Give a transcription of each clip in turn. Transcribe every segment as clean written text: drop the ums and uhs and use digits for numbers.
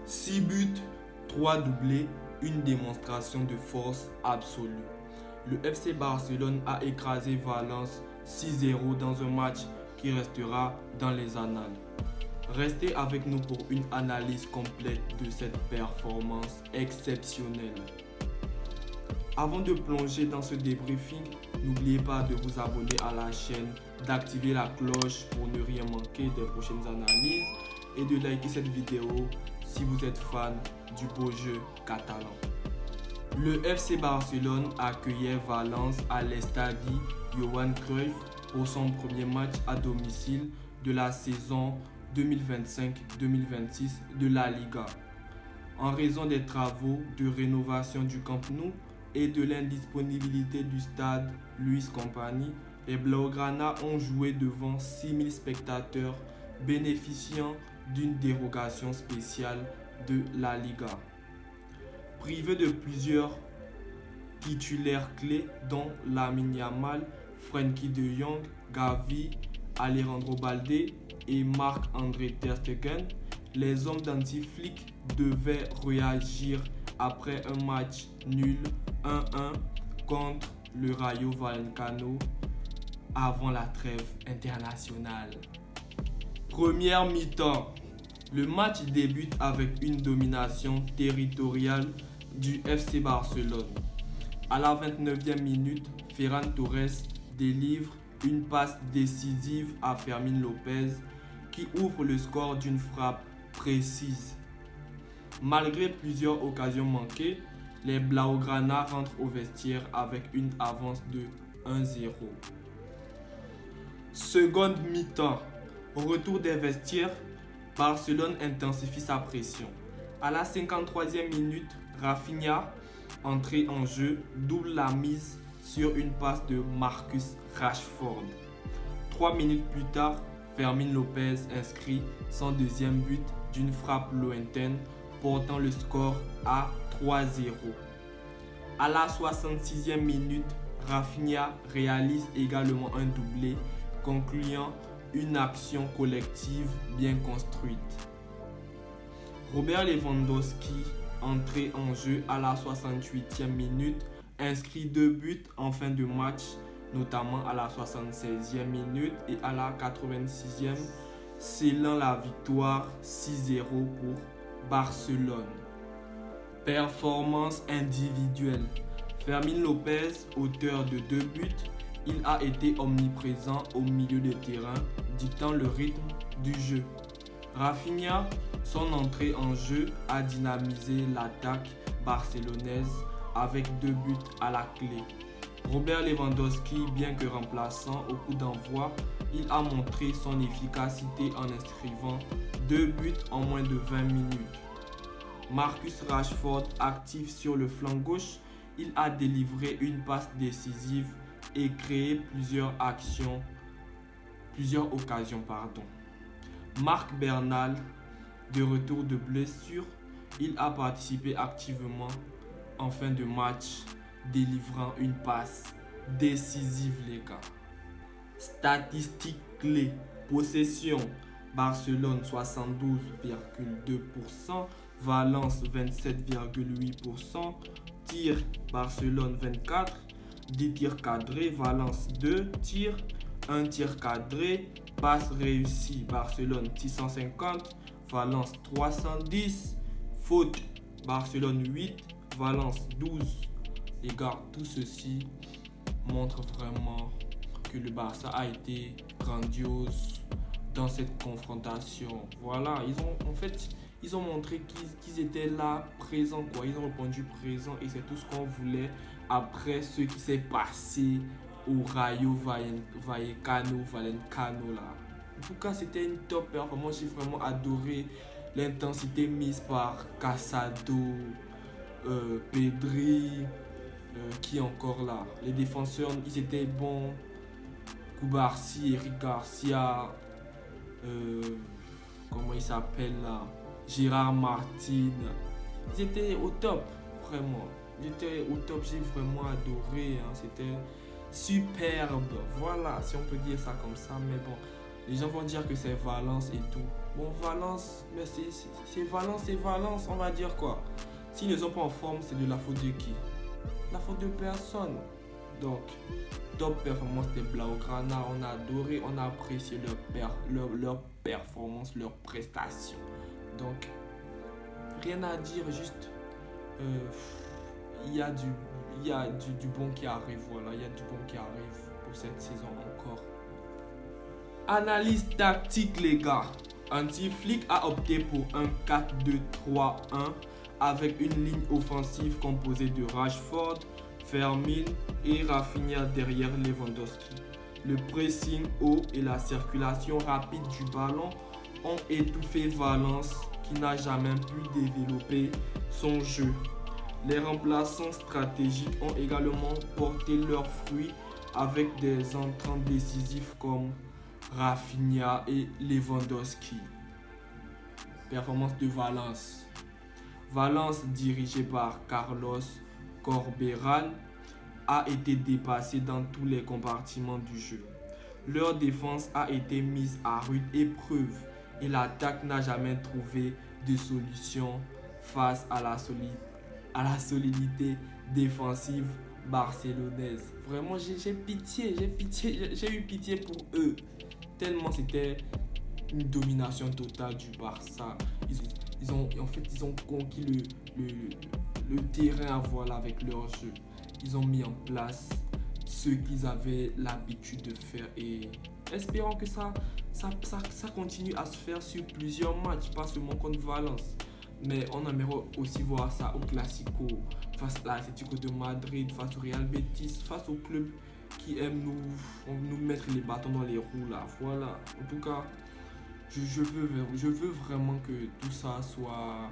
6 buts, 3 doublés, une démonstration de force absolue. Le FC Barcelone a écrasé Valence 6-0 dans un match qui restera dans les annales. Restez avec nous pour une analyse complète de cette performance exceptionnelle. Avant de plonger dans ce débriefing, n'oubliez pas de vous abonner à la chaîne, d'activer la cloche pour ne rien manquer des prochaines analyses et de liker cette vidéo si vous êtes fan du beau jeu catalan. Le FC Barcelone accueillait Valence à l'Estadi Johan Cruyff pour son premier match à domicile de la saison 2025-2026 de la Liga. En raison des travaux de rénovation du Camp Nou et de l'indisponibilité du stade Luis Company, les Blaugrana ont joué devant 6000 spectateurs bénéficiant d'une dérogation spéciale de la Liga. Privé de plusieurs titulaires clés dont Lamine Yamal, Frenkie de Jong, Gavi, Alejandro Balde et Marc-André ter Stegen, les hommes d'Anti-Flick devaient réagir après un match nul 1-1 contre le Rayo Vallecano avant la trêve internationale. Première mi-temps. Le match débute avec une domination territoriale du FC Barcelone. À la 29e minute, Ferran Torres délivre une passe décisive à Fermín López qui ouvre le score d'une frappe précise. Malgré plusieurs occasions manquées, les Blaugrana rentrent au vestiaire avec une avance de 1-0. Seconde mi-temps. Au retour des vestiaires, Barcelone intensifie sa pression. À la 53e minute, Rafinha, entré en jeu, double la mise sur une passe de Marcus Rashford. 3 minutes plus tard, Fermín López inscrit son deuxième but d'une frappe lointaine, portant le score à 3-0. À la 66e minute, Rafinha réalise également un doublé, concluant une action collective bien construite. Robert Lewandowski, entré en jeu à la 68e minute, inscrit 2 buts en fin de match, notamment à la 76e minute et à la 86e, scellant la victoire 6-0 pour Barcelone. Performance individuelle. Fermín López, auteur de 2 buts, il a été omniprésent au milieu de terrain, dictant le rythme du jeu. Rafinha, son entrée en jeu a dynamisé l'attaque barcelonaise avec 2 buts à la clé. Robert Lewandowski, bien que remplaçant au coup d'envoi, il a montré son efficacité en inscrivant 2 buts en moins de 20 minutes. Marcus Rashford, actif sur le flanc gauche, il a délivré une passe décisive et créé plusieurs occasions. Marc Bernal, de retour de blessure, il a participé activement en fin de match, délivrant une passe décisive, les gars. Statistiques clés. Possession, Barcelone 72,2%, Valence 27,8%, tir, Barcelone 24, 10 tirs cadrés, Valence 2 tirs, 1 tir cadré, passe réussie, Barcelone 650, Valence 310, faute, Barcelone 8, Valence 12. Les gars, tout ceci montre vraiment que le Barça a été grandiose dans cette confrontation. Voilà, ils ont montré qu'ils étaient là, présents, quoi. Ils ont répondu présent et c'est tout ce qu'on voulait après ce qui s'est passé au Rayo Vallecano là. En tout cas, c'était une top performance. J'ai vraiment adoré l'intensité mise par Casado, Pedri, qui est encore là. Les défenseurs, ils étaient bons. Koubarsi, Eric Garcia, comment il s'appelle là, Gérard Martin. Ils étaient au top, vraiment. Ils étaient au top, j'ai vraiment adoré. C'était superbe. Voilà, si on peut dire ça comme ça. Mais bon, les gens vont dire que c'est Valence et tout. Bon, Valence, mais c'est Valence, on va dire quoi. S'ils ne sont pas en forme, c'est de la faute de qui? La faute de personne. Donc, top performance des Blaugrana, on a adoré, on a apprécié leur performance, leur prestation. Donc, rien à dire, juste euh, il y a du bon qui arrive, voilà, il y a du bon qui arrive pour cette saison encore. Analyse tactique, les gars. Anti-Flick a opté pour un 4-2-3-1 avec une ligne offensive composée de Rashford, Fermin et Rafinha derrière Lewandowski. Le pressing haut et la circulation rapide du ballon ont étouffé Valence qui n'a jamais pu développer son jeu. Les remplaçants stratégiques ont également porté leurs fruits avec des entrants décisifs comme Rafinha et Lewandowski. Performance de Valence. Valence, dirigé par Carlos Corberan, a été dépassé dans tous les compartiments du jeu. Leur défense a été mise à rude épreuve et l'attaque n'a jamais trouvé de solution face à la solidité défensive barcelonaise. Vraiment, j'ai eu pitié pour eux. Tellement c'était une domination totale du Barça. Ils ont conquis le terrain, voilà, avec leur jeu. Ils ont mis en place ce qu'ils avaient l'habitude de faire et espérons que ça continue à se faire sur plusieurs matchs, pas seulement contre Valence. Mais on aimerait aussi voir ça au Classico, face à l'Atlético de Madrid, face au Real Betis, face au club qui aime nous mettre les bâtons dans les roues là. Voilà. En tout cas, je veux vraiment que tout ça soit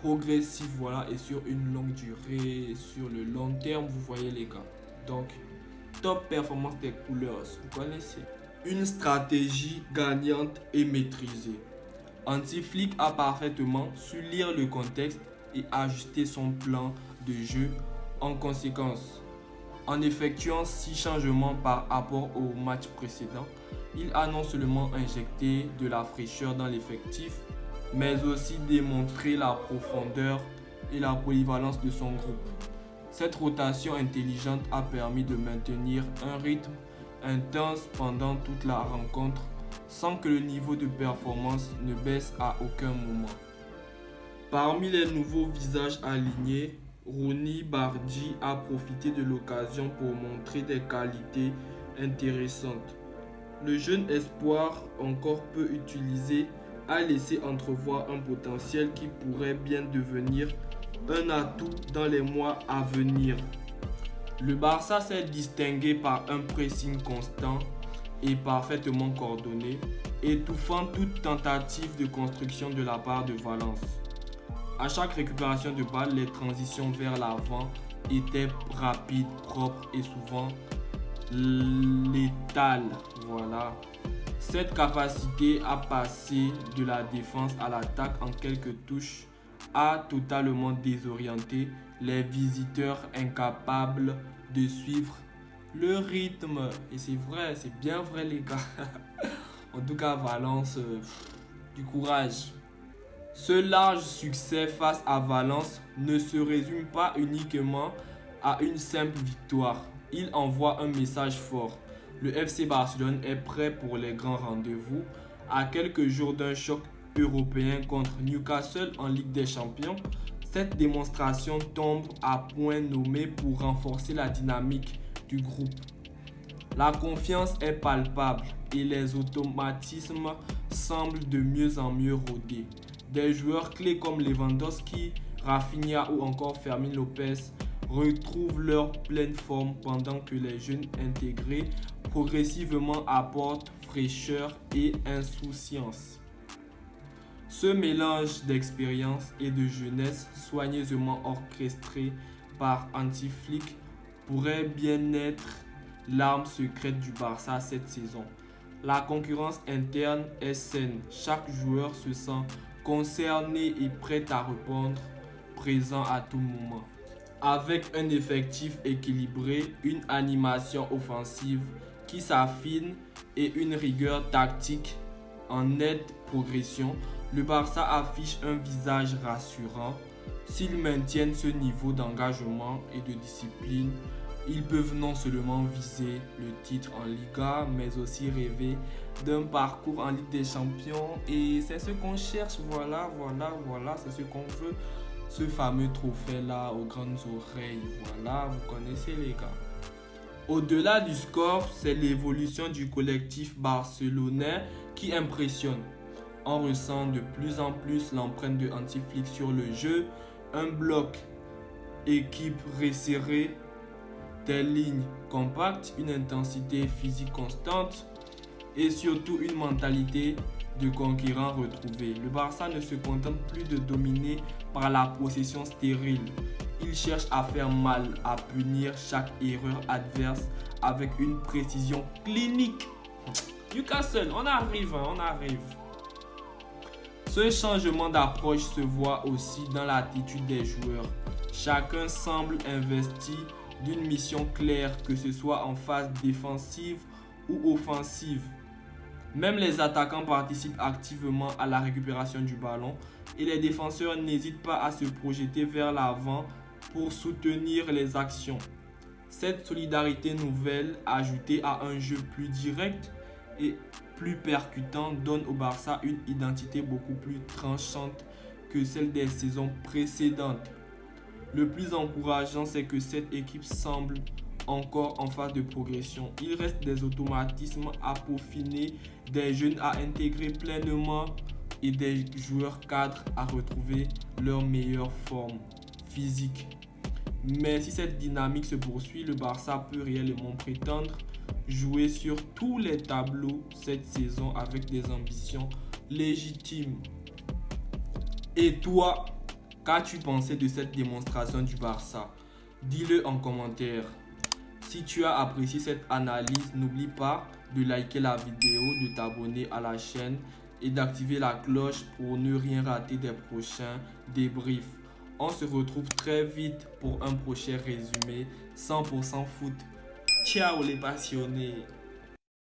progressif, voilà, et sur une longue durée, sur le long terme, vous voyez les gars. Donc, top performance des couleurs, vous connaissez. Une stratégie gagnante et maîtrisée. Anti-Flick a parfaitement su lire le contexte et ajuster son plan de jeu en conséquence. En effectuant 6 changements par rapport au match précédent, il a non seulement injecté de la fraîcheur dans l'effectif, mais aussi démontré la profondeur et la polyvalence de son groupe. Cette rotation intelligente a permis de maintenir un rythme intense pendant toute la rencontre sans que le niveau de performance ne baisse à aucun moment. Parmi les nouveaux visages alignés, Ronny Bardji a profité de l'occasion pour montrer des qualités intéressantes. Le jeune espoir, encore peu utilisé, a laissé entrevoir un potentiel qui pourrait bien devenir un atout dans les mois à venir. Le Barça s'est distingué par un pressing constant et parfaitement coordonné, étouffant toute tentative de construction de la part de Valence. À chaque récupération de balle, les transitions vers l'avant étaient rapides, propres et souvent létales. Voilà. Cette capacité à passer de la défense à l'attaque en quelques touches a totalement désorienté les visiteurs incapables de suivre le rythme. Et c'est vrai, c'est bien vrai les gars. En tout cas, Valence, du courage. Ce large succès face à Valence ne se résume pas uniquement à une simple victoire. Il envoie un message fort. Le FC Barcelone est prêt pour les grands rendez-vous. À quelques jours d'un choc européen contre Newcastle en Ligue des Champions, cette démonstration tombe à point nommé pour renforcer la dynamique du groupe. La confiance est palpable et les automatismes semblent de mieux en mieux rodés. Des joueurs clés comme Lewandowski, Rafinha ou encore Fermin Lopez retrouvent leur pleine forme pendant que les jeunes intégrés progressivement apportent fraîcheur et insouciance. Ce mélange d'expérience et de jeunesse soigneusement orchestré par Anti-Flick pourrait bien être l'arme secrète du Barça cette saison. La concurrence interne est saine, chaque joueur se sent concerné et prêt à répondre présent à tout moment. Avec un effectif équilibré, une animation offensive qui s'affine et une rigueur tactique en nette progression, le Barça affiche un visage rassurant. S'ils maintiennent ce niveau d'engagement et de discipline, ils peuvent non seulement viser le titre en Liga, mais aussi rêver d'un parcours en Ligue des Champions. Et c'est ce qu'on cherche, voilà, c'est ce qu'on veut. Ce fameux trophée-là aux grandes oreilles, voilà, vous connaissez les gars. Au-delà du score, c'est l'évolution du collectif barcelonais qui impressionne. On ressent de plus en plus l'empreinte de Hansi Flick sur le jeu, un bloc équipe resserré, des lignes compactes, une intensité physique constante et surtout une mentalité de conquérant retrouvée. Le Barça ne se contente plus de dominer par la possession stérile. Il cherche à faire mal, à punir chaque erreur adverse avec une précision clinique. Newcastle, on arrive. Ce changement d'approche se voit aussi dans l'attitude des joueurs. Chacun semble investi d'une mission claire, que ce soit en phase défensive ou offensive. Même les attaquants participent activement à la récupération du ballon et les défenseurs n'hésitent pas à se projeter vers l'avant pour soutenir les actions. Cette solidarité nouvelle, ajoutée à un jeu plus direct et plus percutant, donne au Barça une identité beaucoup plus tranchante que celle des saisons précédentes. Le plus encourageant, c'est que cette équipe semble encore en phase de progression. Il reste des automatismes à peaufiner, des jeunes à intégrer pleinement et des joueurs cadres à retrouver leur meilleure forme physique. Mais si cette dynamique se poursuit, le Barça peut réellement prétendre jouer sur tous les tableaux cette saison avec des ambitions légitimes. Et toi, qu'as-tu pensé de cette démonstration du Barça? Dis-le en commentaire. Si tu as apprécié cette analyse, n'oublie pas de liker la vidéo, de t'abonner à la chaîne et d'activer la cloche pour ne rien rater des prochains débriefs. On se retrouve très vite pour un prochain résumé 100% foot. Ciao les passionnés!